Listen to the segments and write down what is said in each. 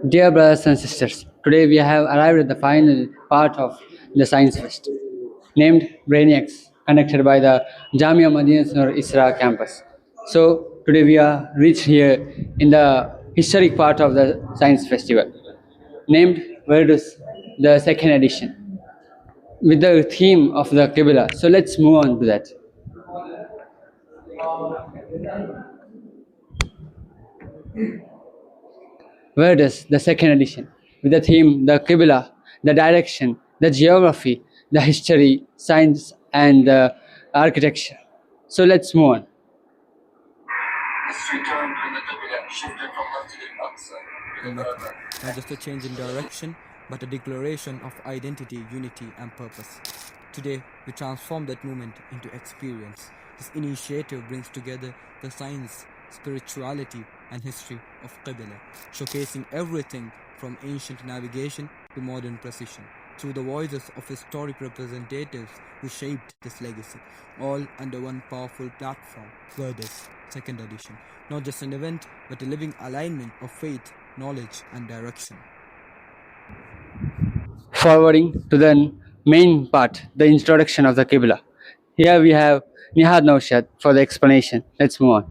Dear brothers and sisters, today we have arrived at the final part of the Science Fest, named Brainiacs, conducted by the Jamia Madinat Nur Isra campus. So today we are reached here in the historic part of the Science Festival, named Verdus, the second edition, with the theme of the Qibla. So let's move on to that. Verdus, the second edition, with the theme the Qibla, the direction, the geography, the history, science, and the architecture. So let's move on. History turned when the Qibla shifted from Masjid al-Aqsa to the Mecca, not just a change in direction, but a declaration of identity, unity, and purpose. Today, we transform that movement into experience. This initiative brings together the science, spirituality, and history of Qibla, showcasing everything from ancient navigation to modern precision, through the voices of historic representatives who shaped this legacy, all under one powerful platform, Verdus, second edition. Not just an event, but a living alignment of faith, knowledge, and direction. Forwarding to the main part, the introduction of the Qibla. Here we have Nihad Naushad for the explanation. Let's move on.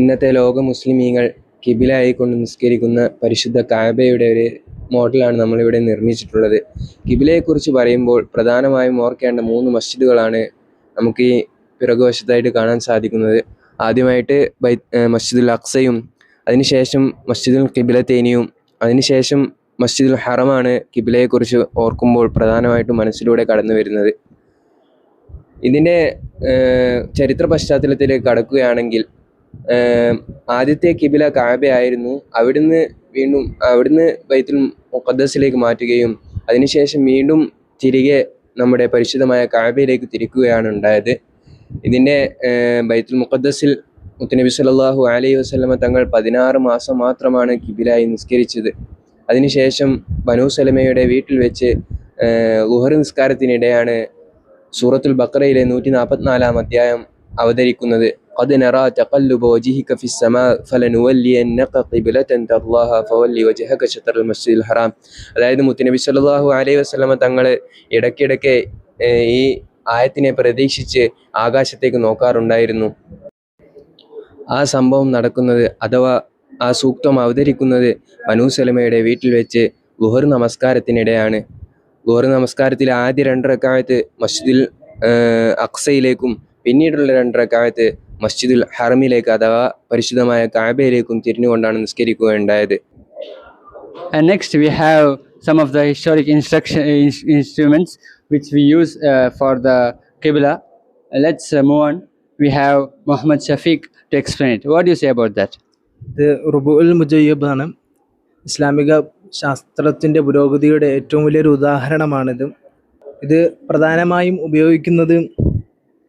ഇന്നത്തെ ലോക മുസ്ലിമീങ്ങൾ കിബിലയായി കൊണ്ട് നിസ്കരിക്കുന്ന പരിശുദ്ധ കാബയുടെ ഒരു മോഡലാണ് നമ്മളിവിടെ നിർമ്മിച്ചിട്ടുള്ളത്. കിബിലയെക്കുറിച്ച് പറയുമ്പോൾ പ്രധാനമായും ഓർക്കേണ്ട 3 മസ്ജിദുകളാണ് നമുക്ക് ഈ പിറകുവശത്തായിട്ട് കാണാൻ സാധിക്കുന്നത്. ആദ്യമായിട്ട് മസ്ജിദുൽ അഖ്സയും, അതിനുശേഷം മസ്ജിദുൽ ഖിബ്ലത്തൈനിയും, അതിനുശേഷം മസ്ജിദുൽ ഹറമാണ് കിബിലയെക്കുറിച്ച് ഓർക്കുമ്പോൾ പ്രധാനമായിട്ടും മനസ്സിലൂടെ കടന്നു വരുന്നത്. ഇതിൻ്റെ ചരിത്ര പശ്ചാത്തലത്തിലേക്ക് കടക്കുകയാണെങ്കിൽ, ആദ്യത്തെ കിബില കാബയായിരുന്നു. അവിടുന്ന് ബൈത്തുൽ മുഖദ്ദസിലേക്ക് മാറ്റുകയും അതിനുശേഷം വീണ്ടും തിരികെ നമ്മുടെ പരിശുദ്ധമായ കാബയിലേക്ക് തിരിക്കുകയാണ് ഉണ്ടായത്. ഇതിൻ്റെ ബൈത്തുൽ മുഖദ്ദസിൽ മുത്തുനബി സല്ലല്ലാഹു അലൈഹി വസല്ലമ തങ്ങൾ 16 മാസം മാത്രമാണ് കിബിലായി നിസ്കരിച്ചത്. അതിനുശേഷം ബനൂ സലമയുടെ വീട്ടിൽ വെച്ച് ളുഹർ നിസ്കാരത്തിനിടെയാണ് സൂറത്തുൽ ബഖറയിലെ 144-ാം അധ്യായം അവതരിക്കുന്നത്. قد نرى تقلب وجهك في السماء فلنولينك قبلة ترضاها فولي وجهك شطر المسجد الحرام. അതായത് മുത്തുനബി സല്ലല്ലാഹു അലൈഹി വസല്ലമ തങ്ങൾ ഇടയ്ക്കിടയ്ക്ക് ഈ ആയത്തിനെ പ്രതീക്ഷിച്ച് ആകാശത്തേക്ക് നോക്കാറുണ്ടായിരുന്നു. ആ സംഭവം നടക്കുന്നത്, അഥവാ ആ സൂക്തം അവതരിക്കുന്നത് ബനൂ സലമയുടെ വീട്ടിൽ വെച്ച് ളുഹർ നമസ്കാരത്തിനിടെയാണ്. ളുഹർ നമസ്കാരത്തിലെ ആദ്യ 2 റക്അത്ത് മസ്ജിദുൽ അഖ്സയിലേക്കും പിന്നീടുള്ള 2 റക്അത്ത് മസ്ജിദുൽ ഹറമിലേക്ക്, അഥവാ പരിശുദ്ധമായ കാബയിലേക്കും തിരിഞ്ഞുകൊണ്ടാണ് നിസ്കരിക്കുകയുണ്ടായത്. And next we have some of the historic instruments which we use for the Qibla. Let's move on. We have Muhammad Shafiq to explain it. What do you say about that? ഇത് റുബുഉൽ മുജയ്യബ് ആണ്. ഇസ്ലാമിക ശാസ്ത്രത്തിൻ്റെ പുരോഗതിയുടെ ഏറ്റവും വലിയൊരു ഉദാഹരണമാണിത്. ഇത് പ്രധാനമായും ഉപയോഗിക്കുന്നത്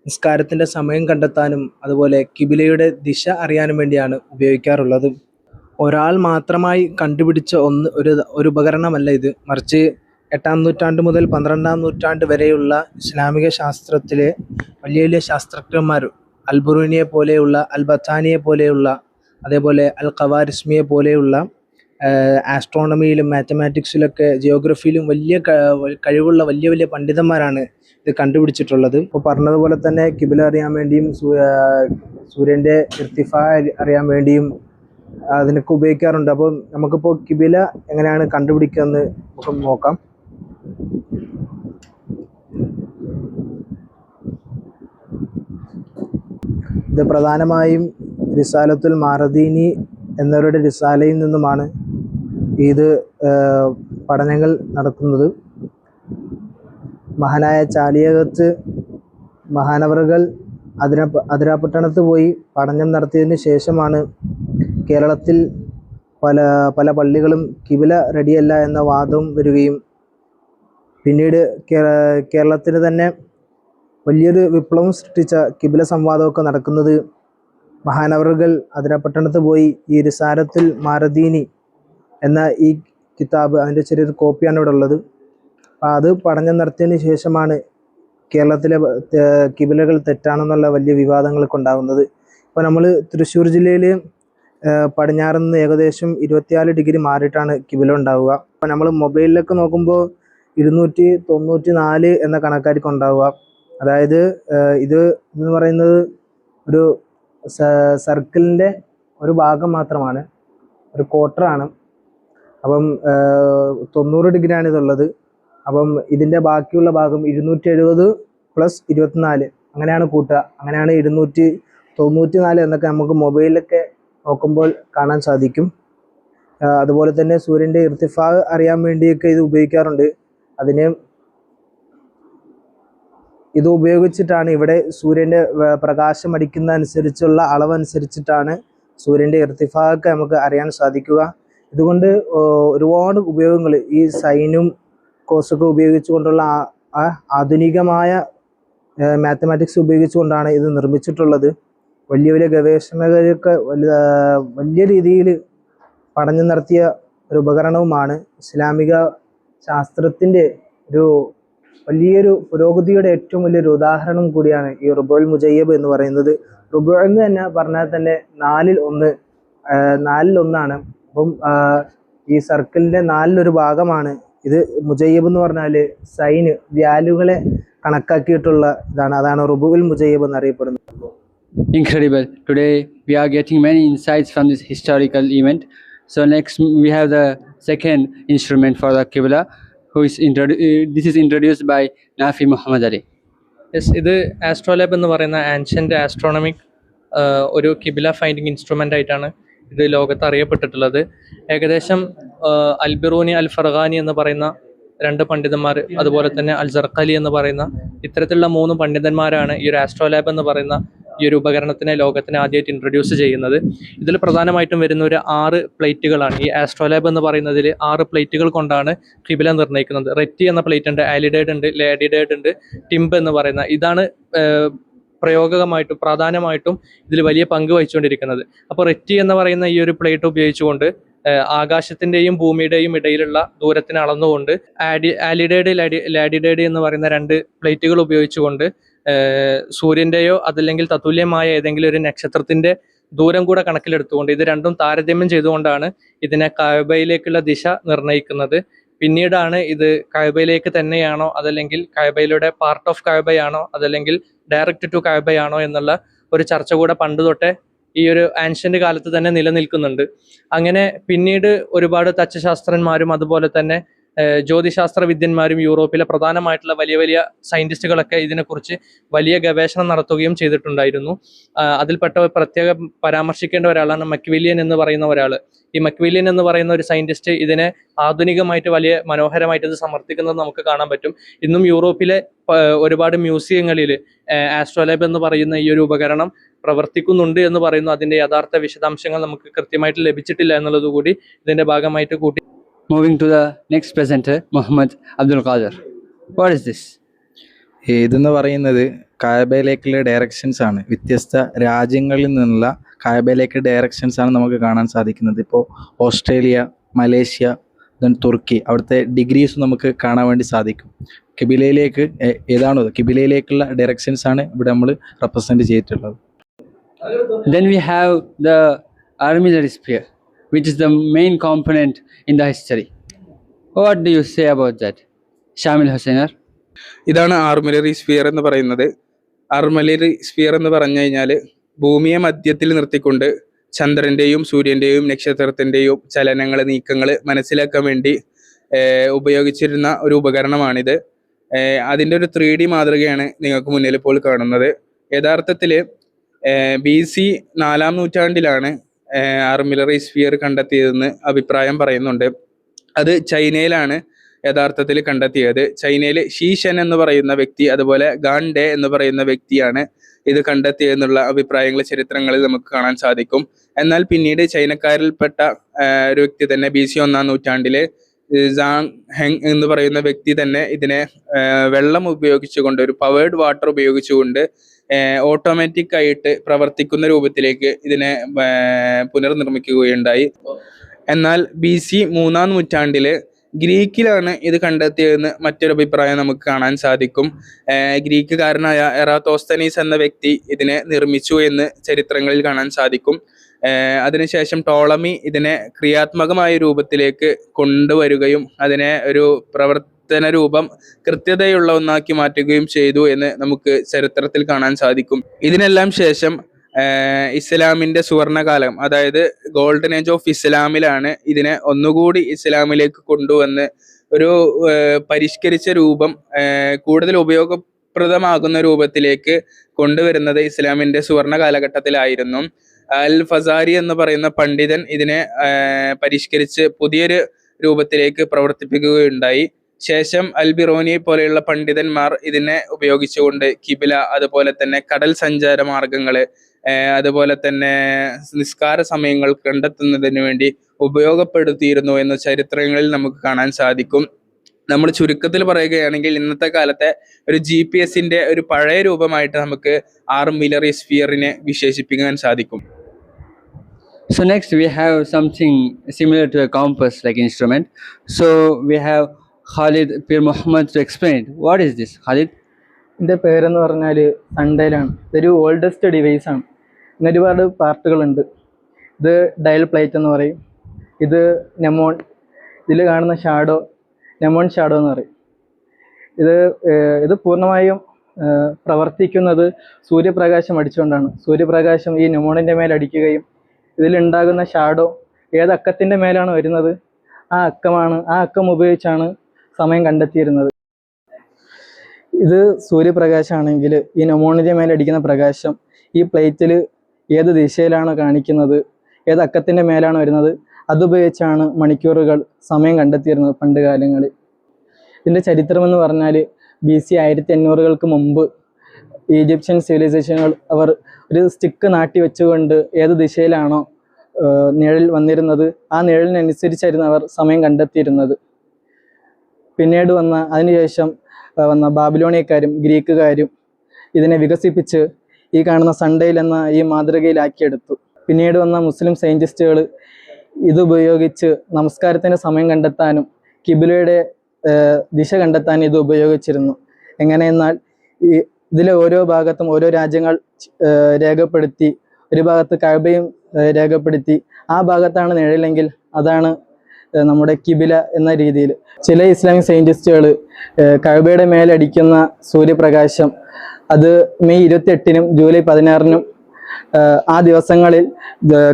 നിസ്കാരത്തിൻ്റെ സമയം കണ്ടെത്താനും അതുപോലെ കിബിലയുടെ ദിശ അറിയാനും വേണ്ടിയാണ് ഉപയോഗിക്കാറുള്ളത്. ഒരാൾ മാത്രമായി കണ്ടുപിടിച്ച ഒരു ഉപകരണമല്ല ഇത്, മറിച്ച് 8-ാം നൂറ്റാണ്ട് മുതൽ 12-ാം നൂറ്റാണ്ട് വരെയുള്ള ഇസ്ലാമിക ശാസ്ത്രത്തിലെ വലിയ വലിയ ശാസ്ത്രജ്ഞന്മാർ, അൽ ബുറൂനിയെ പോലെയുള്ള, അൽ ബത്താനിയെ പോലെയുള്ള, അതേപോലെ അൽ ഖവാരിസ്മിയെ പോലെയുള്ള ആസ്ട്രോണമിയിലും മാത്തമാറ്റിക്സിലൊക്കെ ജിയോഗ്രഫിയിലും വലിയ കഴിവുള്ള വലിയ വലിയ പണ്ഡിതന്മാരാണ് ഇത് കണ്ടുപിടിച്ചിട്ടുള്ളത്. ഇപ്പോൾ പറഞ്ഞതുപോലെ തന്നെ കിബില അറിയാൻ വേണ്ടിയും സൂര്യൻ്റെ ഇർത്തിഫാ അറിയാൻ വേണ്ടിയും അതിനൊക്കെ ഉപയോഗിക്കാറുണ്ട്. അപ്പോൾ നമുക്കിപ്പോൾ കിബില എങ്ങനെയാണ് കണ്ടുപിടിക്കുക എന്ന് നമുക്ക് നോക്കാം. ഇത് പ്രധാനമായും റിസാലത്തുൽ മാറദീനി എന്നവരുടെ റിസാലയിൽ നിന്നുമാണ് ഇത് പഠനങ്ങൾ നടത്തുന്നത്. മഹാനായ ചാലിയകത്ത് മഹാനവറുകൾ അതിരാപട്ടണത്ത് പോയി പഠനം നടത്തിയതിന് ശേഷമാണ് കേരളത്തിൽ പല പള്ളികളും കിബില റെഡിയല്ല എന്ന വാദം വരികയും പിന്നീട് കേരളത്തിന് തന്നെ വലിയൊരു വിപ്ലവം സൃഷ്ടിച്ച കിബില സംവാദമൊക്കെ നടക്കുന്നത് മഹാനവറുകൾ അതിരാപട്ടണത്ത് പോയി ഈ റിസാലത്തുൽ മാറദീനി എന്ന ഈ കിതാബ്, അതിൻ്റെ ചെറിയൊരു കോപ്പിയാണ് ഇവിടെ ഉള്ളത്. അത് പഠനം നടത്തിയതിന് ശേഷമാണ് കേരളത്തിലെ കിബിലകൾ തെറ്റാണെന്നുള്ള വലിയ വിവാദങ്ങളൊക്കെ ഉണ്ടാകുന്നത്. ഇപ്പോൾ നമ്മൾ തൃശ്ശൂർ ജില്ലയിൽ പടിഞ്ഞാറ് നിന്ന് ഏകദേശം 24 ഡിഗ്രി മാറിയിട്ടാണ് കിബില ഉണ്ടാവുക. അപ്പോൾ നമ്മൾ മൊബൈലിലൊക്കെ നോക്കുമ്പോൾ 294 എന്ന കണക്കായിരിക്കും ഉണ്ടാവുക. അതായത് ഇത് എന്ന് പറയുന്നത് ഒരു സർക്കിളിൻ്റെ ഒരു ഭാഗം മാത്രമാണ്, ഒരു ക്വാർട്ടറാണ്. അപ്പം 90 ഡിഗ്രിയാണ് ഇതുള്ളത്. അപ്പം ഇതിൻ്റെ ബാക്കിയുള്ള ഭാഗം 270 + 24 അങ്ങനെയാണ് കൂട്ടുക. അങ്ങനെയാണ് 294 എന്നൊക്കെ നമുക്ക് മൊബൈലിലൊക്കെ നോക്കുമ്പോൾ കാണാൻ സാധിക്കും. അതുപോലെ തന്നെ സൂര്യൻ്റെ ഇർത്തിഫാ അറിയാൻ വേണ്ടിയൊക്കെ ഇത് ഉപയോഗിക്കാറുണ്ട്. ഇത് ഉപയോഗിച്ചിട്ടാണ് ഇവിടെ സൂര്യൻ്റെ പ്രകാശം അടിക്കുന്ന അനുസരിച്ചുള്ള അളവനുസരിച്ചിട്ടാണ് സൂര്യൻ്റെ ഇർത്തിഫാ ഒക്കെ നമുക്ക് അറിയാൻ സാധിക്കുക. ഇതുകൊണ്ട് ഒരുപാട് ഉപയോഗങ്ങൾ ഈ സൈനും കോസൊക്കെ ഉപയോഗിച്ചുകൊണ്ടുള്ള ആധുനികമായ മാത്തമാറ്റിക്സ് ഉപയോഗിച്ചുകൊണ്ടാണ് ഇത് നിർമ്മിച്ചിട്ടുള്ളത്. വലിയ വലിയ ഗവേഷകരൊക്കെ വലിയ രീതിയിൽ പഠനം നടത്തിയ ഒരു ഉപകരണവുമാണ്. ഇസ്ലാമിക ശാസ്ത്രത്തിൻ്റെ ഒരു വലിയൊരു പുരോഗതിയുടെ ഏറ്റവും വലിയൊരു ഉദാഹരണം കൂടിയാണ് ഈ റുബുഉൽ മുജയ്യബ് എന്ന് പറയുന്നത്. റുബു എന്ന് തന്നെ പറഞ്ഞാൽ തന്നെ 4/1 അപ്പം ഈ സർക്കിളിൻ്റെ 4 ഭാഗമാണ് ഇത്. മുജയ്യബ് എന്ന് പറഞ്ഞാൽ സൈന് വാല്യൂകളെ കണക്കാക്കിയിട്ടുള്ള ഇതാണ്. അതാണ് റുബുഉൽ മുജയ്യബ് എന്നറിയപ്പെടുന്നത്. Incredible. Today we are getting many insights from this historical event. So next we have the second instrument for the Qibla, this is introduced by Nafi Muhammad Ali. Yes, ഇത് ആസ്ട്രോലാബ് എന്ന് പറയുന്ന ആൻഷ്യൻ്റ് ആസ്ട്രോണമിക് ഒരു കിബില finding instrument ആയിട്ടാണ് ഇത് ലോകത്ത് അറിയപ്പെട്ടിട്ടുള്ളത്. ഏകദേശം അൽബിറൂനി അൽ ഫർഖാനി എന്ന് പറയുന്ന 2 പണ്ഡിതന്മാർ, അതുപോലെ തന്നെ അൽ ജർഖലി എന്ന് പറയുന്ന ഇത്തരത്തിലുള്ള 3 പണ്ഡിതന്മാരാണ് ഈ ഒരു ആസ്ട്രോലാബ് എന്ന് പറയുന്ന ഈ ഒരു ഉപകരണത്തിനെ ലോകത്തിന് ആദ്യമായിട്ട് ഇൻട്രൊഡ്യൂസ് ചെയ്യുന്നത്. ഇതിൽ പ്രധാനമായിട്ടും വരുന്ന ഒരു 6 പ്ലേറ്റുകളാണ്. ഈ ആസ്ട്രോലാബ് എന്ന് പറയുന്നതിൽ 6 പ്ലേറ്റുകൾ കൊണ്ടാണ് കിബില നിർണ്ണയിക്കുന്നത്. റെറ്റി എന്ന പ്ലേറ്റ് ഉണ്ട്, ആലിഡേഡ് ഉണ്ട്, ലാഡിഡേഡ് ഉണ്ട്, ടിംബ് എന്ന് പറയുന്ന ഇതാണ് പ്രധാനമായിട്ടും ഇതിൽ വലിയ പങ്ക് വഹിച്ചുകൊണ്ടിരിക്കുന്നത്. അപ്പോൾ റെറ്റി എന്ന് പറയുന്ന ഈ ഒരു പ്ലേറ്റ് ഉപയോഗിച്ചുകൊണ്ട് ആകാശത്തിൻ്റെയും ഭൂമിയുടെയും ഇടയിലുള്ള ദൂരത്തിന് അളന്നുകൊണ്ട് ആലിഡേഡ് ലാഡിഡേഡ് എന്ന് പറയുന്ന 2 പ്ലേറ്റുകൾ ഉപയോഗിച്ചുകൊണ്ട് സൂര്യൻ്റെയോ അതല്ലെങ്കിൽ തത്തുല്യമായ ഏതെങ്കിലും ഒരു നക്ഷത്രത്തിൻ്റെ ദൂരം കൂടെ കണക്കിലെടുത്തുകൊണ്ട് ഇത് രണ്ടും താരതമ്യം ചെയ്തുകൊണ്ടാണ് ഇതിനെ കഅബയിലേക്കുള്ള ദിശ നിർണ്ണയിക്കുന്നത്. പിന്നീടാണ് ഇത് കഅബയിലേക്ക് തന്നെയാണോ അതല്ലെങ്കിൽ കഅബയിലൂടെ പാർട്ട് ഓഫ് കഅബയാണോ അതല്ലെങ്കിൽ ഡയറക്റ്റ് ടു കഅബയാണോ എന്നുള്ള ഒരു ചർച്ച കൂടെ പണ്ട് തൊട്ടേ ഈ ഒരു ആൻഷ്യൻ്റ് കാലത്ത് തന്നെ നിലനിൽക്കുന്നുണ്ട്. അങ്ങനെ പിന്നീട് ഒരുപാട് തച്ചുശാസ്ത്രന്മാരും അതുപോലെ തന്നെ ജ്യോതിശാസ്ത്ര വിദ്യന്മാരും യൂറോപ്പിലെ പ്രധാനമായിട്ടുള്ള വലിയ വലിയ സയൻറ്റിസ്റ്റുകളൊക്കെ ഇതിനെക്കുറിച്ച് വലിയ ഗവേഷണം നടത്തുകയും ചെയ്തിട്ടുണ്ടായിരുന്നു. അതിൽപ്പെട്ട പ്രത്യേകം പരാമർശിക്കേണ്ട ഒരാളാണ് മക്വിലിയൻ എന്ന് പറയുന്ന ഒരാൾ. ഈ മക്വിലിയൻ എന്ന് പറയുന്ന ഒരു സയൻറ്റിസ്റ്റ് ഇതിനെ ആധുനികമായിട്ട് വലിയ മനോഹരമായിട്ട് ഇത് സമർത്ഥിക്കുന്നത് നമുക്ക് കാണാൻ പറ്റും. ഇന്നും യൂറോപ്പിലെ ഒരുപാട് മ്യൂസിയങ്ങളിൽ ആസ്ട്രോലാബ് എന്ന് പറയുന്ന ഈ ഒരു ഉപകരണം പ്രവർത്തിക്കുന്നുണ്ട് എന്ന് പറയുന്നു. അതിൻ്റെ യഥാർത്ഥ വിശദാംശങ്ങൾ നമുക്ക് കൃത്യമായിട്ട് ലഭിച്ചിട്ടില്ല എന്നുള്ളത് കൂടി ഇതിൻ്റെ ഭാഗമായിട്ട് കൂട്ടി. Moving to the next presenter, Muhammad Abdul Qadir. What is this? ഇതെന്ന് പറയുന്നത് കഅബയിലേക്കുള്ള ഡയറക്ഷൻസ് ആണ്. വ്യത്യസ്ത രാജ്യങ്ങളിൽ നിന്നുള്ള കഅബയിലേക്ക് ഡയറക്ഷൻസ് ആണ് നമുക്ക് കാണാൻ സാധിക്കുന്നത്. ഇപ്പോൾ ഓസ്ട്രേലിയ, മലേഷ്യ, ദെൻ തുർക്കി, അവിടുത്തെ ഡിഗ്രീസ് നമുക്ക് കാണാൻ വേണ്ടി സാധിക്കും. കിബിലയിലേക്ക് ഏതാണോ കിബിലയിലേക്കുള്ള ഡയറക്ഷൻസ് ആണ് ഇവിടെ നമ്മൾ റെപ്രസെൻറ്റ് ചെയ്തിട്ടുള്ളത്. Then we have the armillary sphere, which is the main component in the history. What do you say about that, Shamil Hussainer? ഇതാണ് ആർമിലറി സ്ഫിയർ എന്ന് പറയുന്നത്. ആർമിലറി സ്ഫിയർ എന്ന് പറഞ്ഞു കഴിഞ്ഞാൽ ഭൂമിയെ മധ്യത്തിൽ നിർത്തിക്കൊണ്ട് ചന്ദ്രൻ്റെയും സൂര്യൻ്റെയും നക്ഷത്രത്തിൻ്റെയും ചലനങ്ങൾ, നീക്കങ്ങൾ മനസ്സിലാക്കാൻ വേണ്ടി ഉപയോഗിച്ചിരുന്ന ഒരു ഉപകരണമാണിത്. അതിൻ്റെ ഒരു 3D മാതൃകയാണ് നിങ്ങൾക്ക് മുന്നിൽ ഇപ്പോൾ കാണുന്നത്. യഥാർത്ഥത്തിൽ BC 4-ാം നൂറ്റാണ്ടിലാണ് ആർമിലറി സ്ഫിയർ കണ്ടെത്തിയതെന്ന് അഭിപ്രായം പറയുന്നുണ്ട്. അത് ചൈനയിലാണ് യഥാർത്ഥത്തിൽ കണ്ടെത്തിയത്. ചൈനയിൽ ഷീഷൻ എന്ന് പറയുന്ന വ്യക്തി, അതുപോലെ ഗാൻ ഡേ എന്ന് പറയുന്ന വ്യക്തിയാണ് ഇത് കണ്ടെത്തിയെന്നുള്ള അഭിപ്രായങ്ങൾ ചരിത്രങ്ങളിൽ നമുക്ക് കാണാൻ സാധിക്കും. എന്നാൽ പിന്നീട് ചൈനക്കാരിൽപ്പെട്ട ഒരു വ്യക്തി തന്നെ BC 1-ാം നൂറ്റാണ്ടിലെ സാങ് ഹെങ് എന്ന് പറയുന്ന വ്യക്തി തന്നെ ഇതിനെ വെള്ളം ഉപയോഗിച്ചുകൊണ്ട്, ഒരു പവേർഡ് വാട്ടർ ഉപയോഗിച്ചുകൊണ്ട് ഓട്ടോമാറ്റിക് ആയിട്ട് പ്രവർത്തിക്കുന്ന രൂപത്തിലേക്ക് ഇതിനെ പുനർനിർമ്മിക്കുകയുണ്ടായി. എന്നാൽ BC 3-ാം നൂറ്റാണ്ടില് ഗ്രീക്കിലാണ് ഇത് കണ്ടെത്തിയതെന്ന് മറ്റൊരു അഭിപ്രായം നമുക്ക് കാണാൻ സാധിക്കും. ഗ്രീക്കുകാരനായ എറാത്തോസ്തനീസ് എന്ന വ്യക്തി ഇതിനെ നിർമ്മിച്ചു എന്ന് ചരിത്രങ്ങളിൽ കാണാൻ സാധിക്കും. അതിനുശേഷം ടോളമി ഇതിനെ ക്രിയാത്മകമായ രൂപത്തിലേക്ക് കൊണ്ടുവരികയും അതിനെ ഒരു പ്രവർത്തന രൂപം കൃത്യതയുള്ള ഒന്നാക്കി മാറ്റുകയും ചെയ്തു എന്ന് നമുക്ക് ചരിത്രത്തിൽ കാണാൻ സാധിക്കും. ഇതിനെല്ലാം ശേഷം ഇസ്ലാമിൻ്റെ സുവർണകാലം, അതായത് ഗോൾഡൻ ഏജ് ഓഫ് ഇസ്ലാമിലാണ് ഇതിനെ ഒന്നുകൂടി ഇസ്ലാമിലേക്ക് കൊണ്ടുവന്ന് ഒരു പരിഷ്കരിച്ച രൂപം കൂടുതൽ ഉപയോഗപ്രദമാകുന്ന രൂപത്തിലേക്ക് കൊണ്ടുവരുന്നത് ഇസ്ലാമിൻ്റെ സുവർണ കാലഘട്ടത്തിലായിരുന്നു. അൽ ഫസാരി എന്ന് പറയുന്ന പണ്ഡിതൻ ഇതിനെ പരിഷ്കരിച്ച് പുതിയൊരു രൂപത്തിലേക്ക് പ്രവർത്തിപ്പിക്കുകയുണ്ടായി. ശേഷം അൽ ബിറോനി പോലെയുള്ള പണ്ഡിതന്മാർ ഇതിനെ ഉപയോഗിച്ചുകൊണ്ട് കിബില, അതുപോലെ തന്നെ കടൽ സഞ്ചാര മാർഗങ്ങള്, അതുപോലെ തന്നെ നിസ്കാര സമയങ്ങൾ കണ്ടെത്തുന്നതിന് വേണ്ടി ഉപയോഗപ്പെടുത്തിയിരുന്നു എന്ന് ചരിത്രങ്ങളിൽ നമുക്ക് കാണാൻ സാധിക്കും. നമ്മൾ ചുരുക്കത്തിൽ പറയുകയാണെങ്കിൽ ഇന്നത്തെ കാലത്തെ ഒരു GPS-ന്റെ ഒരു പഴയ രൂപമായിട്ട് നമുക്ക് ആർമിലറി സ്ഫിയറിനെ വിശേഷിപ്പിക്കാൻ സാധിക്കും. So next we have something similar to a compass like instrument. So we have Khalid Pir Muhammad to explain it. What is this, Khalid? ഇതിൻ്റെ പേരെന്ന് പറഞ്ഞാൽ സൺഡയലാണ്. ഇതൊരു ഓൾഡസ്റ്റ് ഡിവൈസാണ്. ഇതിന് ഒരുപാട് പാർട്ടുകളുണ്ട്. ഇത് ഡയൽ പ്ലേറ്റ് എന്ന് പറയും. ഇത് നെമോൺ, ഇതിൽ കാണുന്ന ഷാഡോ നെമോൺ ഷാഡോ എന്ന് പറയും. ഇത് പൂർണ്ണമായും പ്രവർത്തിക്കുന്നത് സൂര്യപ്രകാശം അടിച്ചുകൊണ്ടാണ്. സൂര്യപ്രകാശം ഈ നെമോണിൻ്റെ മേൽ അടിക്കുകയും ഇതിലുണ്ടാകുന്ന ഷാഡോ ഏത് അക്കത്തിൻ്റെ മേലാണ് വരുന്നത് ആ അക്കം ഉപയോഗിച്ചാണ് സമയം കണ്ടെത്തിയിരുന്നത്. ഇത് സൂര്യപ്രകാശമാണെങ്കിൽ ഈ നെമോണിൻ്റെ മേലടിക്കുന്ന പ്രകാശം ഈ പ്ലേറ്റിൽ ഏത് ദിശയിലാണോ കാണിക്കുന്നത്, ഏത് അക്കത്തിൻ്റെ മേലാണ് വരുന്നത്, അതുപയോഗിച്ചാണ് മണിക്കൂറുകൾ സമയം കണ്ടെത്തിയിരുന്നത് പണ്ട് കാലങ്ങളിൽ. ഇതിൻ്റെ ചരിത്രമെന്ന് പറഞ്ഞാൽ BC 1500 മുമ്പ് ഈജിപ്ഷ്യൻ സിവിലൈസേഷനുകൾ അവർ ഒരു സ്റ്റിക്ക് നാട്ടി വെച്ചുകൊണ്ട് ഏത് ദിശയിലാണോ നിഴൽ വന്നിരുന്നത് ആ നിഴലിനനുസരിച്ചായിരുന്നു അവർ സമയം കണ്ടെത്തിയിരുന്നത്. പിന്നീട് അതിനുശേഷം വന്ന ബാബിലോണിയക്കാരും ഗ്രീക്കുകാരും ഇതിനെ വികസിപ്പിച്ച് ഈ കാണുന്ന സൺഡയൽ എന്ന ഈ മാതൃകയിലാക്കിയെടുത്തു. പിന്നീട് വന്ന മുസ്ലിം സയൻറ്റിസ്റ്റുകൾ ഇതുപയോഗിച്ച് നമസ്കാരത്തിൻ്റെ സമയം കണ്ടെത്താനും കിബിലയുടെ ദിശ കണ്ടെത്താനും ഇത് ഉപയോഗിച്ചിരുന്നു. എങ്ങനെയെന്നാൽ ഇതിലെ ഓരോ ഭാഗത്തും ഓരോ രാജ്യങ്ങൾ രേഖപ്പെടുത്തി, ഒരു ഭാഗത്ത് കഅബയും രേഖപ്പെടുത്തി, ആ ഭാഗത്താണ് നിഴലെങ്കിൽ അതാണ് നമ്മുടെ കിബില എന്ന രീതിയിൽ. ചില ഇസ്ലാമിക് സയൻറ്റിസ്റ്റുകൾ കഅബയുടെ മേലടിക്കുന്ന സൂര്യപ്രകാശം അത് മെയ് 28-നും ജൂലൈ 16-നും ആ ദിവസങ്ങളിൽ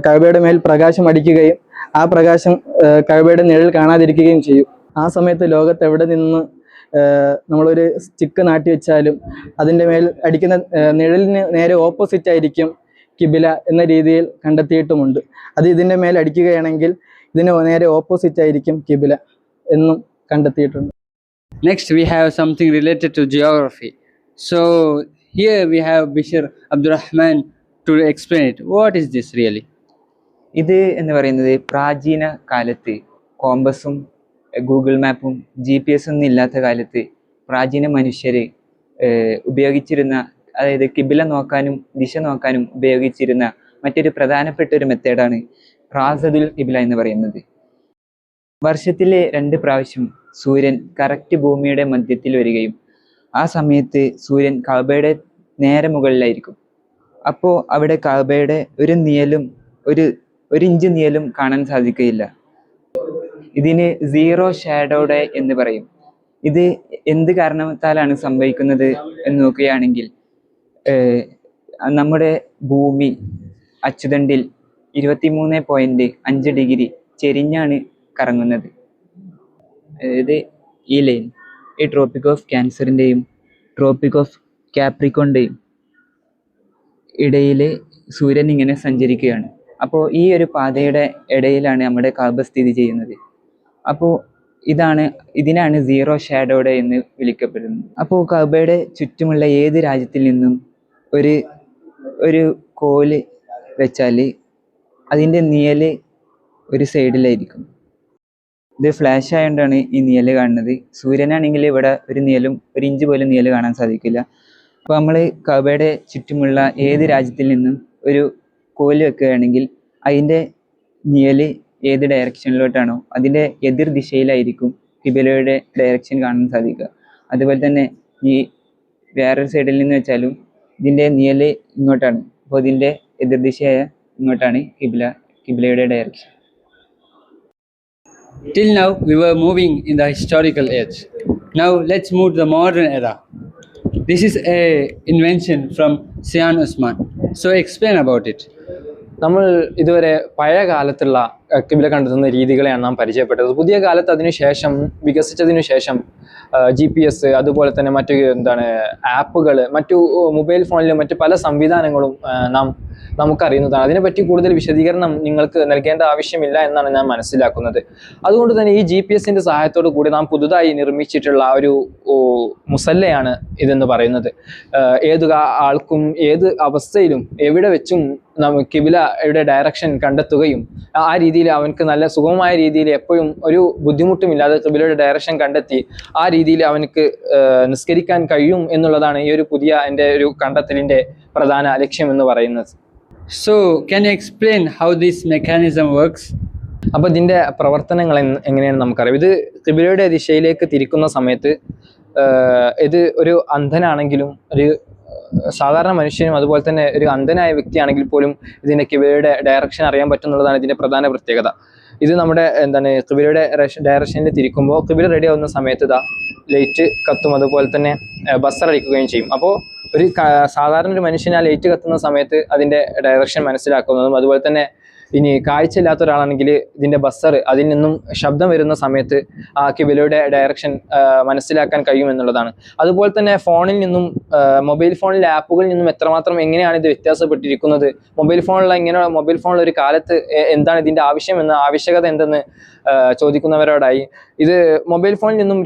കഅബയുടെ മേൽ പ്രകാശം അടിക്കുകയും ആ പ്രകാശം കഅബയുടെ നിഴൽ കാണാതിരിക്കുകയും ചെയ്യും. ആ സമയത്ത് ലോകത്ത് എവിടെ നിന്ന് നമ്മളൊരു സ്റ്റിക്ക് നാട്ടി വെച്ചാലും അതിൻ്റെ മേൽ അടിക്കുന്ന നിഴലിന് നേരെ ഓപ്പോസിറ്റ് ആയിരിക്കും കിബില എന്ന രീതിയിൽ കണ്ടെത്തിയിട്ടുമുണ്ട്. അത് ഇതിൻ്റെ മേൽ അടിക്കുകയാണെങ്കിൽ ഇതിന് നേരെ ഓപ്പോസിറ്റ് ആയിരിക്കും കിബില എന്നും കണ്ടെത്തിയിട്ടുണ്ട്. Next we have something related to geography. So here we have Bishir Abdurrahman to explain it. What is this really? ഇത് എന്ന് പറയുന്നത് പ്രാചീന കാലത്ത് കോമ്പസും ഗൂഗിൾ മാപ്പും GPS ഒന്നും ഇല്ലാത്ത കാലത്ത് പ്രാചീന മനുഷ്യർ ഉപയോഗിച്ചിരുന്ന, അതായത് കിബില നോക്കാനും ദിശ നോക്കാനും ഉപയോഗിച്ചിരുന്ന മറ്റൊരു പ്രധാനപ്പെട്ട ഒരു മെത്തേഡാണ് റാസദുൽ കിബില എന്ന് പറയുന്നത്. വർഷത്തിലെ 2 പ്രാവശ്യം സൂര്യൻ കറക്റ്റ് ഭൂമിയുടെ മധ്യത്തിൽ വരികയും ആ സമയത്ത് സൂര്യൻ കഅബയുടെ നേരെ മുകളിലായിരിക്കും. അപ്പോൾ അവിടെ കഅബയുടെ ഒരു ഇഞ്ച് നിഴലും കാണാൻ സാധിക്കുകയില്ല. ഇതിന് സീറോ ഷാഡോ ഡേ എന്ന് പറയും. ഇത് എന്ത് കാരണത്താലാണ് സംഭവിക്കുന്നത് എന്ന് നോക്കുകയാണെങ്കിൽ നമ്മുടെ ഭൂമി അച്ചുതണ്ടിൽ 23.5 ഡിഗ്രി ചെരിഞ്ഞാണ് കറങ്ങുന്നത്. അതായത് ഈ ലൈൻ ഈ ട്രോപ്പിക് ഓഫ് ക്യാൻസറിൻ്റെയും ട്രോപ്പിക് ഓഫ് കാപ്രിക്കോണിൻ്റെയും ഇടയിൽ സൂര്യൻ ഇങ്ങനെ സഞ്ചരിക്കുകയാണ്. അപ്പോൾ ഈ ഒരു പാതയുടെ ഇടയിലാണ് നമ്മുടെ കഅബ സ്ഥിതി ചെയ്യുന്നത്. അപ്പോൾ ഇതിനാണ് സീറോ ഷാഡോ ഡേ എന്ന് വിളിക്കപ്പെടുന്നത്. അപ്പോൾ കഅബയുടെ ചുറ്റുമുള്ള ഏത് രാജ്യത്തിൽ നിന്നും ഒരു കോല് വെച്ചാൽ അതിൻ്റെ നിഴല് ഒരു സൈഡിലായിരിക്കും. ഇത് ഫ്ലാഷ് ആയതുകൊണ്ടാണ് ഈ നിഴല് കാണുന്നത്. സൂര്യനാണെങ്കിൽ ഇവിടെ ഒരു ഇഞ്ച് പോലും നിഴല് കാണാൻ സാധിക്കില്ല. അപ്പോൾ നമ്മൾ കഅബയുടെ ചുറ്റുമുള്ള ഏത് രാജ്യത്തിൽ നിന്നും ഒരു കോല് വെക്കുകയാണെങ്കിൽ അതിൻ്റെ നിഴല് ഏത് ഡയറക്ഷനിലോട്ടാണോ അതിൻ്റെ എതിർ ദിശയിലായിരിക്കും കിബിലയുടെ ഡയറക്ഷൻ കാണാൻ സാധിക്കുക. അതുപോലെ തന്നെ ഈ വേറൊരു സൈഡിൽ നിന്ന് വെച്ചാലും ഇതിൻ്റെ നിഴല് ഇങ്ങോട്ടാണ്. അപ്പോൾ ഇതിൻ്റെ എതിർദിശയായ ഇങ്ങോട്ടാണ് കിബിലയുടെ direction. Till now, we were moving in the historical age. Now, let's move to the modern era. This is a invention from Sian Usman. So, explain about it. നമ്മൾ ഇതുവരെ പഴയ കാലത്തുള്ള കിബില കണ്ടെത്തുന്ന രീതികളെയാണ് നാം പരിചയപ്പെട്ടത്. പുതിയ കാലത്ത് അതിനുശേഷം വികസിച്ചതിനു ശേഷം GPS അതുപോലെ തന്നെ മറ്റു ആപ്പുകൾ, മറ്റു മൊബൈൽ ഫോണിലും മറ്റു പല സംവിധാനങ്ങളും നമുക്കറിയുന്നതാണ്. അതിനെപ്പറ്റി കൂടുതൽ വിശദീകരണം നിങ്ങൾക്ക് നൽകേണ്ട ആവശ്യമില്ല എന്നാണ് ഞാൻ മനസ്സിലാക്കുന്നത്. അതുകൊണ്ട് തന്നെ ഈ GPS-ന്റെ സഹായത്തോടു കൂടി നാം പുതുതായി നിർമ്മിച്ചിട്ടുള്ള ഒരു മുസല്ലയാണ് ഇതെന്ന് പറയുന്നത്. ഏത് ആൾക്കും ഏത് അവസ്ഥയിലും എവിടെ വെച്ചും കിബിലയുടെ ഡയറക്ഷൻ കണ്ടെത്തുകയും ആ രീതിയിൽ അവനക്ക് നല്ല സുഗമമായ രീതിയിൽ എപ്പോഴും ഒരു ബുദ്ധിമുട്ടുമില്ലാതെ കിബിലയുടെ ഡയറക്ഷൻ കണ്ടെത്തി ആ രീതിയിൽ അവനക്ക് നിസ്കരിക്കാൻ കഴിയും എന്നുള്ളതാണ് ഈ ഒരു പുതിയ എൻ്റെ ഒരു കണ്ടെത്തലിൻ്റെ പ്രധാന ലക്ഷ്യം എന്ന് പറയുന്നത്. So, can you explain how this mechanism works? അപ്പോൾ ഇതിൻ്റെ പ്രവർത്തനങ്ങൾ എങ്ങനെയാണ് നമുക്കറിയാം. ഇത് കിബിലയുടെ ദിശയിലേക്ക് തിരിക്കുന്ന സമയത്ത് ഇത് ഒരു അന്ധനാണെങ്കിലും ഒരു സാധാരണ മനുഷ്യനും അതുപോലെ തന്നെ ഒരു അന്ധനായ വ്യക്തിയാണെങ്കിൽ പോലും ഇതിൻ്റെ കിബിലയുടെ ഡയറക്ഷൻ അറിയാൻ പറ്റുന്നുള്ളതാണ് ഇതിൻ്റെ പ്രധാന പ്രത്യേകത. ഇത് നമ്മുടെ കിബിലയുടെ ഡയറക്ഷനിൽ തിരിക്കുമ്പോൾ കിബില റെഡി ആവുന്ന സമയത്ത് ലൈറ്റ് കത്തും, അതുപോലെ തന്നെ ബസർ അടിക്കുകയും ചെയ്യും. അപ്പോൾ ഒരു സാധാരണ ഒരു മനുഷ്യന് ആ ലൈറ്റ് കത്തുന്ന സമയത്ത് അതിൻ്റെ ഡയറക്ഷൻ മനസ്സിലാക്കുന്നതും, അതുപോലെ തന്നെ ഇനി കാഴ്ചയില്ലാത്ത ഒരാളാണെങ്കിൽ ഇതിൻ്റെ ബസർ അതിൽ നിന്നും ശബ്ദം വരുന്ന സമയത്ത് ആ കിബിലയുടെ ഡയറക്ഷൻ മനസ്സിലാക്കാൻ കഴിയുമെന്നുള്ളതാണ്. അതുപോലെ തന്നെ ഫോണിൽ നിന്നും മൊബൈൽ ഫോണിലെ ആപ്പുകളിൽ നിന്നും എത്രമാത്രം എങ്ങനെയാണ് ഇത് വ്യത്യാസപ്പെട്ടിരിക്കുന്നത്, മൊബൈൽ ഫോണിൽ ഒരു കാലത്ത് എന്താണ് ഇതിൻ്റെ ആവശ്യകത എന്തെന്ന് ചോദിക്കുന്നവരോടായി ഇത് മൊബൈൽ ഫോണിൽ നിന്നും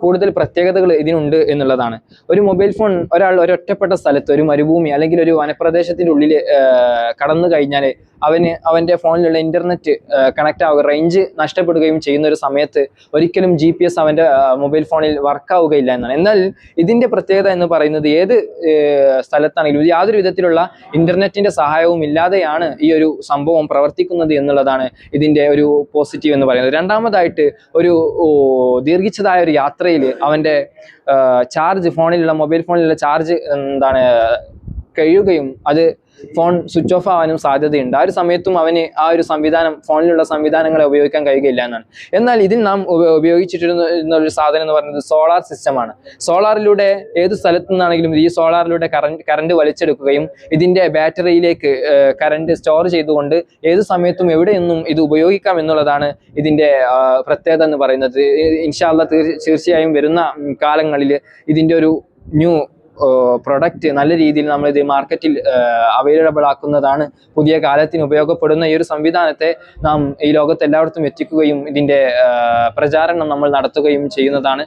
കൂടുതൽ പ്രത്യേകതകൾ ഇതിനുണ്ട് എന്നുള്ളതാണ്. ഒരു മൊബൈൽ ഫോൺ ഒരാൾ ഒരൊറ്റപ്പെട്ട സ്ഥലത്ത് ഒരു മരുഭൂമി അല്ലെങ്കിൽ ഒരു വനപ്രദേശത്തിൻ്റെ ഉള്ളിൽ കടന്നു കഴിഞ്ഞാൽ അവൻ്റെ ഫോണിലുള്ള ഇന്റർനെറ്റ് കണക്ട് ആവുക, റേഞ്ച് നഷ്ടപ്പെടുകയും ചെയ്യുന്ന ഒരു സമയത്ത് ഒരിക്കലും GPS അവൻ്റെ മൊബൈൽ ഫോണിൽ വർക്കാവുകയില്ല എന്നാണ്. എന്നാൽ ഇതിൻ്റെ പ്രത്യേകത എന്ന് പറയുന്നത് ഏത് സ്ഥലത്താണെങ്കിലും യാതൊരു വിധത്തിലുള്ള ഇന്റർനെറ്റിന്റെ സഹായവും ഇല്ലാതെയാണ് ഈ ഒരു സംഭവം പ്രവർത്തിക്കുന്നത് എന്നുള്ളതാണ് ഇതിൻ്റെ ഒരു പോസിറ്റീവ് എന്ന് പറയുന്നത്. രണ്ടാമതായിട്ട് ഒരു ദീർഘിച്ചതായ ഒരു യാത്രയിൽ അവൻ്റെ മൊബൈൽ ഫോണിലുള്ള ചാർജ് കഴിയുകയും അത് ഫോൺ സ്വിച്ച് ഓഫ് ആവാനും സാധ്യതയുണ്ട്. ആ ഒരു സമയത്തും അവന് ആ ഒരു ഫോണിലുള്ള സംവിധാനങ്ങളെ ഉപയോഗിക്കാൻ കഴിയുകയില്ല എന്നാണ്. എന്നാൽ ഇതിൽ നാം ഉപയോഗിച്ചിട്ടുള്ള ഒരു സാധനം എന്ന് പറയുന്നത് സോളാർ സിസ്റ്റമാണ്. സോളാറിലൂടെ ഏത് സ്ഥലത്തു നിന്നാണെങ്കിലും ഈ സോളാറിലൂടെ കറണ്ട് വലിച്ചെടുക്കുകയും ഇതിൻ്റെ ബാറ്ററിയിലേക്ക് കറണ്ട് സ്റ്റോർ ചെയ്തുകൊണ്ട് ഏത് സമയത്തും എവിടെയൊന്നും ഇത് ഉപയോഗിക്കാം എന്നുള്ളതാണ് ഇതിൻ്റെ പ്രത്യേകത എന്ന് പറയുന്നത്. ഇൻഷാ അല്ലാഹ് തീർച്ചയായും വരുന്ന കാലങ്ങളിൽ ഇതിൻ്റെ ഒരു ന്യൂ പ്രൊഡക്റ്റ് നല്ല രീതിയിൽ നമ്മളിത് മാർക്കറ്റിൽ അവൈലബിൾ ആക്കുന്നതാണ്. പുതിയ കാലത്തിന് ഉപയോഗപ്പെടുന്ന ഈ ഒരു സംവിധാനത്തെ നാം ഈ ലോകത്ത് എല്ലായിടത്തും എത്തിക്കുകയും ഇതിൻ്റെ പ്രചാരണം നമ്മൾ നടത്തുകയും ചെയ്യുന്നതാണ്.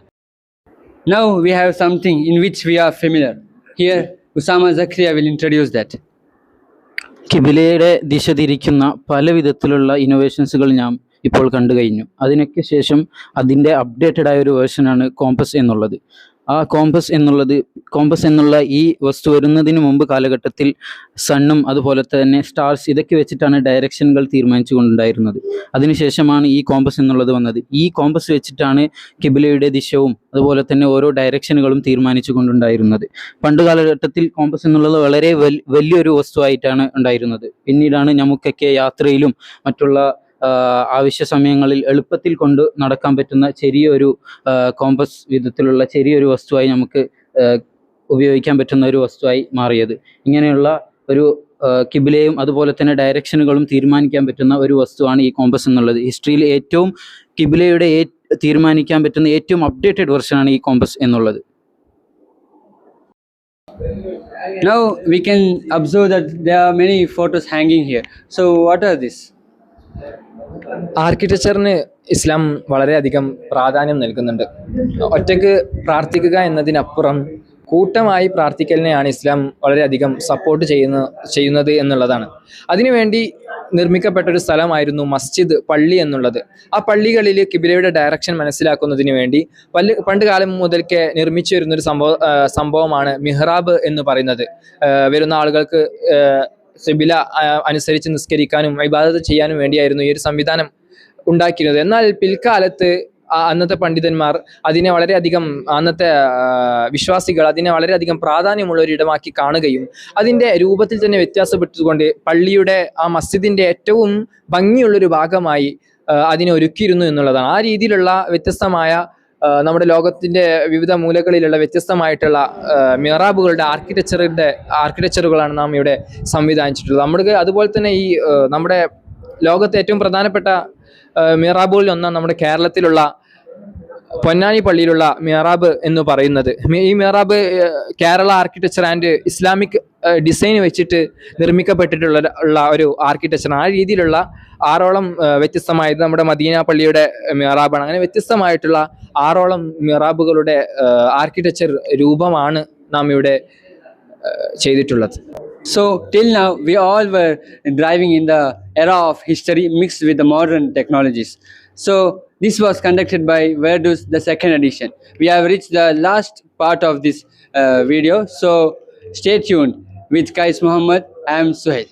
Now we have something in which we are familiar. Here, Usama Zakaria will introduce that. കിബിലയുടെ ദിശ തിരിക്കുന്ന പല വിധത്തിലുള്ള ഇന്നോവേഷൻസുകൾ ഞാൻ ഇപ്പോൾ കണ്ടു കഴിഞ്ഞു. അതിനൊക്കെ ശേഷം അതിൻ്റെ അപ്ഡേറ്റഡ് ആയ ഒരു വേർഷനാണ് കോമ്പസ് എന്നുള്ളത്. ആ കോമ്പസ് എന്നുള്ള ഈ വസ്തു വരുന്നതിന് മുമ്പ് കാലഘട്ടത്തിൽ സണ്ണും അതുപോലെ തന്നെ സ്റ്റാർസ് ഇതൊക്കെ വെച്ചിട്ടാണ് ഡയറക്ഷനുകൾ തീരുമാനിച്ചു കൊണ്ടുണ്ടായിരുന്നത്. അതിനുശേഷമാണ് ഈ കോമ്പസ് എന്നുള്ളത് വന്നത്. ഈ കോമ്പസ് വെച്ചിട്ടാണ് കിബിലയുടെ ദിശവും അതുപോലെ തന്നെ ഓരോ ഡയറക്ഷനുകളും തീരുമാനിച്ചു കൊണ്ടുണ്ടായിരുന്നത്. പണ്ട് കാലഘട്ടത്തിൽ കോമ്പസ് എന്നുള്ളത് വളരെ വലിയൊരു വസ്തുവായിട്ടാണ് ഉണ്ടായിരുന്നത്. പിന്നീടാണ് നമുക്കൊക്കെ യാത്രയിലും മറ്റുള്ള ആവശ്യ സമയങ്ങളിൽ എളുപ്പത്തിൽ കൊണ്ട് നടക്കാൻ പറ്റുന്ന ചെറിയൊരു കോമ്പസ് വിധത്തിലുള്ള ചെറിയൊരു വസ്തുവായി നമുക്ക് ഉപയോഗിക്കാൻ പറ്റുന്ന ഒരു വസ്തുവായി മാറിയത്. ഇങ്ങനെയുള്ള ഒരു കിബിലയും അതുപോലെ തന്നെ ഡയറക്ഷനുകളും തീരുമാനിക്കാൻ പറ്റുന്ന ഒരു വസ്തുവാണ് ഈ കോമ്പസ് എന്നുള്ളത്. ഹിസ്റ്ററിയിൽ കിബിലയുടെ തീരുമാനിക്കാൻ പറ്റുന്ന ഏറ്റവും അപ്ഡേറ്റഡ് വെർഷനാണ് ഈ കോമ്പസ് എന്നുള്ളത്. Now we can observe that there are many photos hanging here. So what are these? ആർക്കിടെക്ചറിന് ഇസ്ലാം വളരെയധികം പ്രാധാന്യം നൽകുന്നുണ്ട്. ഒറ്റയ്ക്ക് പ്രാർത്ഥിക്കുക എന്നതിനപ്പുറം കൂട്ടമായി പ്രാർത്ഥിക്കലിനെയാണ് ഇസ്ലാം വളരെയധികം സപ്പോർട്ട് ചെയ്യുന്നത് എന്നുള്ളതാണ്. അതിനുവേണ്ടി നിർമ്മിക്കപ്പെട്ട ഒരു സ്ഥലമായിരുന്നു മസ്ജിദ്, പള്ളി എന്നുള്ളത്. ആ പള്ളികളിൽ കിബിലയുടെ ഡയറക്ഷൻ മനസ്സിലാക്കുന്നതിന് വേണ്ടി പണ്ട് കാലം മുതൽക്കേ നിർമ്മിച്ചു വരുന്നൊരു സംഭവമാണ് മിഹ്റാബ് എന്ന് പറയുന്നത്. വരുന്ന ആളുകൾക്ക് കിബില അനുസരിച്ച് നിസ്കരിക്കാനും ഇബാദത്ത് ചെയ്യാനും വേണ്ടിയായിരുന്നു ഈ ഒരു സംവിധാനം ഉണ്ടാക്കിയിരുന്നത്. എന്നാൽ പിൽക്കാലത്ത് അന്നത്തെ പണ്ഡിതന്മാർ അതിനെ വളരെയധികം അന്നത്തെ വിശ്വാസികൾ അതിനെ വളരെയധികം പ്രാധാന്യമുള്ള ഒരു ഇടമാക്കി കാണുകയും അതിൻ്റെ രൂപത്തിൽ തന്നെ വ്യത്യാസപ്പെട്ടുകൊണ്ട് പള്ളിയുടെ ആ മസ്ജിദിൻ്റെ ഏറ്റവും ഭംഗിയുള്ളൊരു ഭാഗമായി അതിനെ ഒരുക്കിയിരുന്നു എന്നുള്ളതാണ്. ആ രീതിയിലുള്ള വ്യത്യസ്തമായ നമ്മുടെ ലോകത്തിൻ്റെ വിവിധ മൂലകളിലുള്ള വ്യത്യസ്തമായിട്ടുള്ള മിഹ്റാബുകളുടെ ആർക്കിടെക്ചറുകളാണ് നാം ഇവിടെ സംവിധാനിച്ചിട്ടുള്ളത്. നമുക്ക് അതുപോലെ തന്നെ ഈ നമ്മുടെ ലോകത്തെ ഏറ്റവും പ്രധാനപ്പെട്ട മിഹ്റാബുകളിൽ ഒന്നാണ് നമ്മുടെ കേരളത്തിലുള്ള പൊന്നാനി പള്ളിയിലുള്ള മിഹ്റാബ് എന്ന് പറയുന്നത്. ഈ മിഹ്റാബ് Kerala architecture and Islamic design വെച്ചിട്ട് നിർമ്മിക്കപ്പെട്ടിട്ടുള്ള ഒരു ആർക്കിടെക്ചർ. ആ രീതിയിലുള്ള 6ഓളം വ്യത്യസ്തമായത് നമ്മുടെ മദീന പള്ളിയുടെ മിഹ്റാബാണ്. അങ്ങനെ വ്യത്യസ്തമായിട്ടുള്ള 6ഓളം മിഹ്റാബുകളുടെ ആർക്കിടെക്ചർ രൂപമാണ് നാം ഇവിടെ ചെയ്തിട്ടുള്ളത്. So till now we all were driving in the era of history mixed with the modern technologies. So this was conducted by Verdus the second edition. We have reached the last part of this video. So stay tuned with Kais Muhammad. I am Suhail.